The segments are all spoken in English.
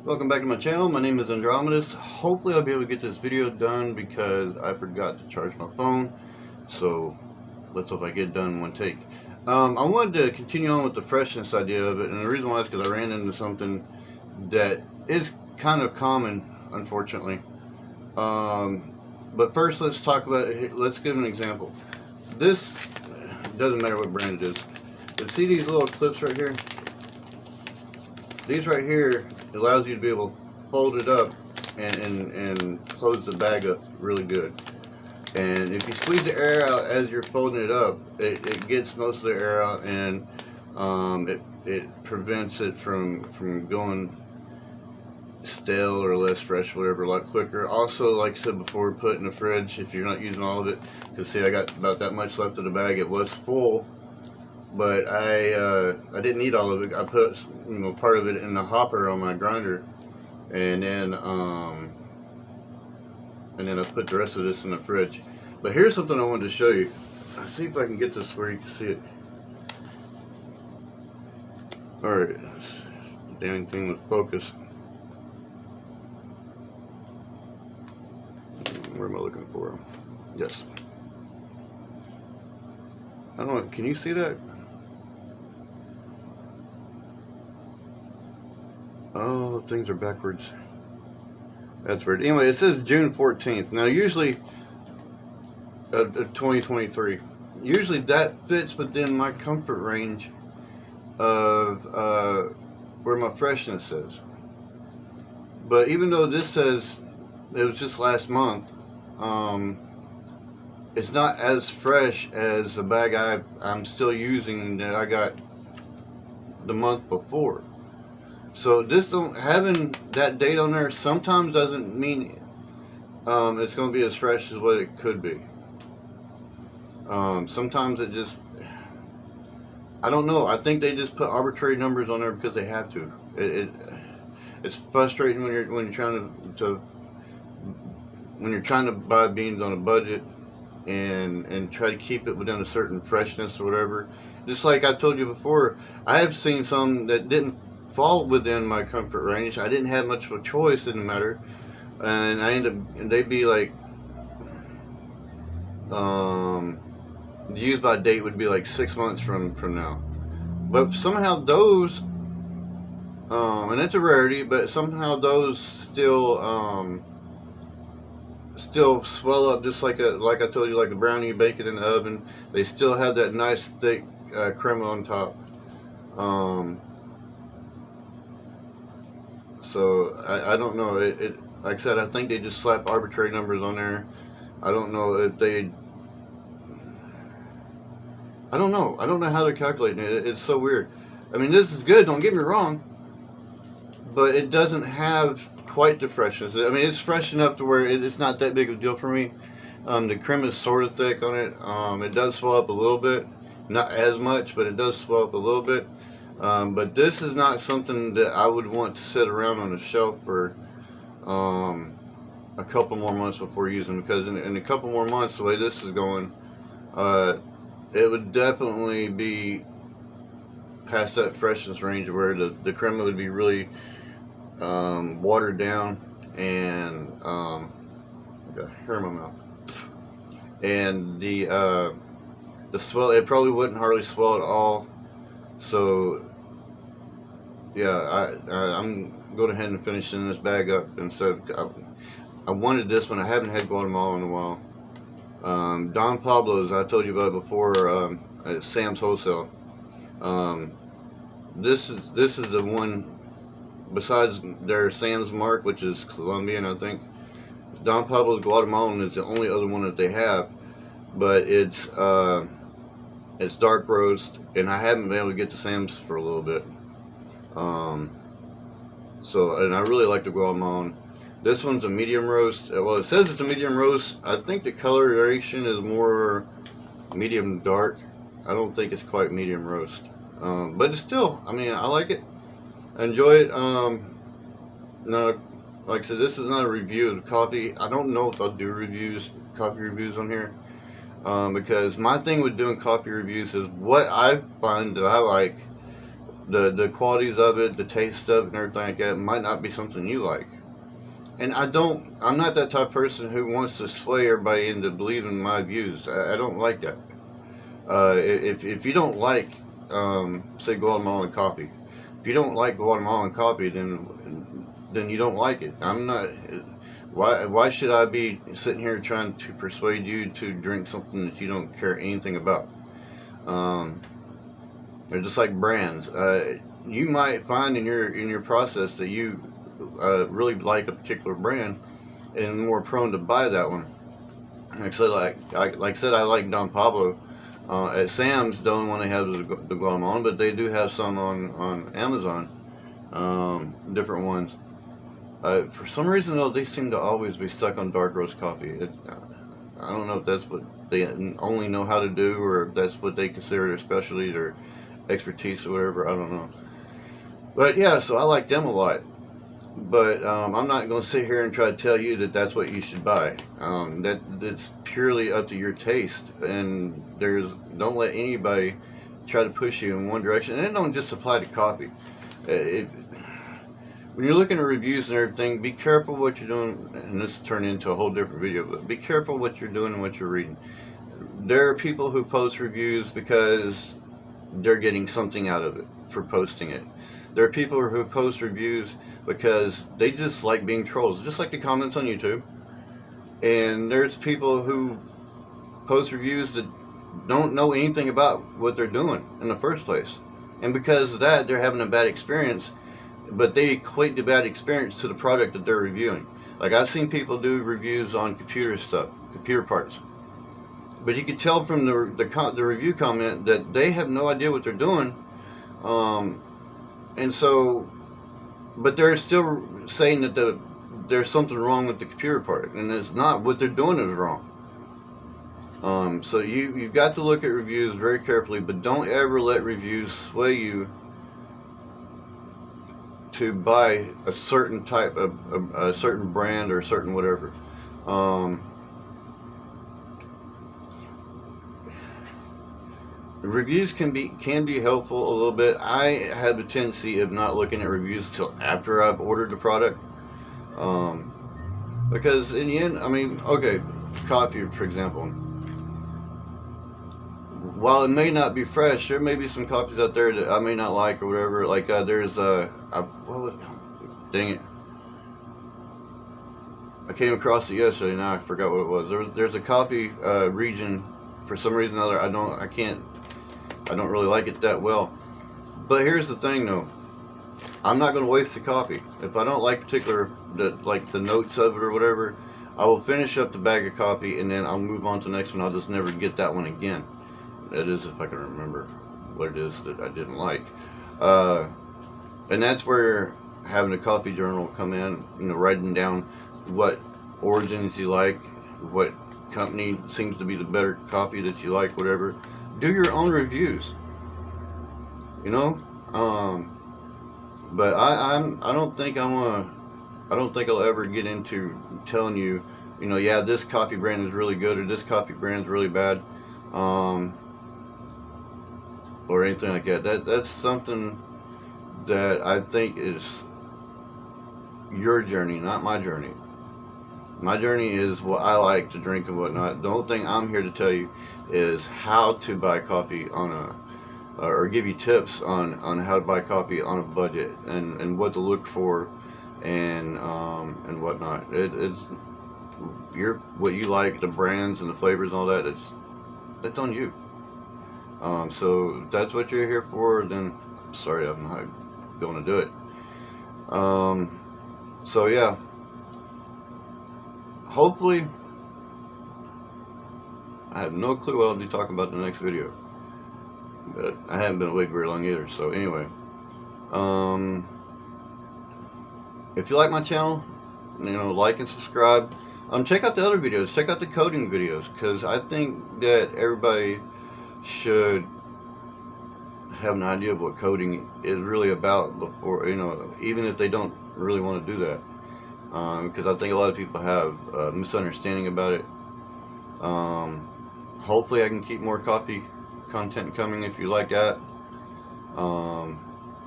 Welcome back to my channel. My name is Andromedus. Hopefully I'll be able to get this video done because I forgot to charge my phone. So let's hope I get it done in one take. I wanted to continue on with the freshness idea of it, and the reason why is because I ran into something that is kind of common, unfortunately. But first let's talk about it. Let's give an example. This doesn't matter what brand it is. But see these little clips right here? These right here allows you to be able to fold it up and close the bag up really good. And if you squeeze the air out as you're folding it up, it gets most of the air out, and it prevents it from going stale or less fresh, whatever, a lot quicker. Also, like I said before, put in the fridge if you're not using all of it. Because see, I got about that much left of the bag. It was full, but I didn't need all of it. I put part of it in the hopper on my grinder, and then I put the rest of this in the fridge. But here's something I wanted to show you. I'll see if I can get this where you can see it. Alright, the dang thing was focused. Where am I looking for? Yes. I don't know, can you see that? Oh, things are backwards. That's weird. Anyway, it says June 14th. Now, usually, 2023. Usually that fits within my comfort range of where my freshness is. But even though this says it was just last month, it's not as fresh as the bag I'm still using that I got the month before. So this having that date on there sometimes doesn't mean it's going to be as fresh as what it could be. Sometimes it just, I don't know. I think they just put arbitrary numbers on there because they have to. It's frustrating when you're trying to buy beans on a budget and try to keep it within a certain freshness or whatever. Just like I told you before, I have seen some that didn't fall within my comfort range. I didn't have much of a choice, didn't matter, and I ended up, and they'd be like, the use by date would be like 6 months from now. But somehow those, and it's a rarity, but somehow those still swell up just like I told you, like a brownie you bake it in the oven. They still have that nice thick crema on top. So I don't know. It like I said, I think they just slap arbitrary numbers on there. I don't know if they. I don't know. I don't know how they're calculating it. It's so weird. I mean, this is good. Don't get me wrong, but it doesn't have quite the freshness. I mean, it's fresh enough to where it's not that big of a deal for me. The crema is sort of thick on it. It does swell up a little bit, not as much, but it does swell up a little bit. But this is not something that I would want to sit around on a shelf for a couple more months before using, because in a couple more months, the way this is going, it would definitely be past that freshness range where the crema would be really watered down, and I got hair in my mouth, and the swell, it probably wouldn't hardly swell at all. So yeah, I'm going ahead and finishing this bag up. And so I wanted this one. I haven't had Guatemala in a while. Don Pablo's, I told you about it before, at Sam's Wholesale. This is the one, besides their Sam's Mark, which is Colombian, I think. Don Pablo's Guatemalan is the only other one that they have, but it's dark roast, and I haven't been able to get to Sam's for a little bit. And I really like the Guatemalan. This one's a medium roast. Well, it says it's a medium roast. I think the coloration is more medium dark. I don't think it's quite medium roast. But it's still, I mean, I like it. I enjoy it. No, like I said, this is not a review of the coffee. I don't know if I'll do coffee reviews on here. Because my thing with doing coffee reviews is what I find that I like the qualities of it, the taste of it, and everything like that might not be something you like. And I'm not that type of person who wants to sway everybody into believing my views. I don't like that. If you don't like, say, Guatemalan coffee, if you don't like Guatemalan coffee, then you don't like it. I'm not. Why should I be sitting here trying to persuade you to drink something that you don't care anything about? They're just like brands. You might find in your process that you really like a particular brand and more prone to buy that one. Like I said, I like Don Pablo. At Sam's, the only one they have is the Guatemalan, but they do have some on Amazon, different ones. For some reason, though, they seem to always be stuck on dark roast coffee. I don't know if that's what they only know how to do, or if that's what they consider their specialty, their expertise, or whatever. I don't know. But yeah, so I like them a lot. But I'm not going to sit here and try to tell you that that's what you should buy. That's purely up to your taste, and don't let anybody try to push you in one direction. And it don't just apply to coffee. When you're looking at reviews and everything, be careful what you're doing. And this turned into a whole different video, but be careful what you're doing and what you're reading. There are people who post reviews because they're getting something out of it for posting it. There are people who post reviews because they just like being trolls, just like the comments on YouTube. And there's people who post reviews that don't know anything about what they're doing in the first place. And because of that, they're having a bad experience, but they equate the bad experience to the product that they're reviewing. Like, I've seen people do reviews on computer stuff, computer parts. But you can tell from the review comment that they have no idea what they're doing. And so, but they're still saying that there's something wrong with the computer part, and it's not. What they're doing is wrong. So you've got to look at reviews very carefully, but don't ever let reviews sway you to buy a certain type of a certain brand or a certain whatever. Reviews can be helpful a little bit. I have a tendency of not looking at reviews till after I've ordered the product, because in the end, I mean, okay, coffee, for example. While it may not be fresh, there may be some coffees out there that I may not like or whatever. Like there's dang it, I came across it yesterday. Now I forgot what it was. There's a coffee region, for some reason or other. I don't really like it that well. But here's the thing, though. I'm not going to waste the coffee. If I don't like the notes of it or whatever, I will finish up the bag of coffee and then I'll move on to the next one. I'll just never get that one again. That is, if I can remember what it is that I didn't like. And that's where having a coffee journal come in, writing down what origins you like, what company seems to be the better coffee that you like, whatever. Do your own reviews, but I don't think I'll ever get into telling you, yeah, this coffee brand is really good or this coffee brand is really bad, or anything like that. That's something that I think is your journey, not my journey. My journey is what I like to drink and whatnot. The only thing I'm here to tell you is how to buy coffee or give you tips on how to buy coffee on a budget and what to look for and whatnot. It's what you like, the brands and the flavors and all that. It's on you. So if that's what you're here for, then sorry, I'm not going to do it. So yeah. Hopefully, I have no clue what I'll be talking about in the next video, but I haven't been awake very long either. So anyway, if you like my channel, like and subscribe. Check out the other videos. Check out the coding videos, because I think that everybody should have an idea of what coding is really about before, even if they don't really want to do that. Because I think a lot of people have a misunderstanding about it. Hopefully I can keep more coffee content coming if you like that.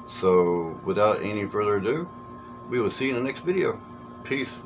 So without any further ado, we will see you in the next video. Peace.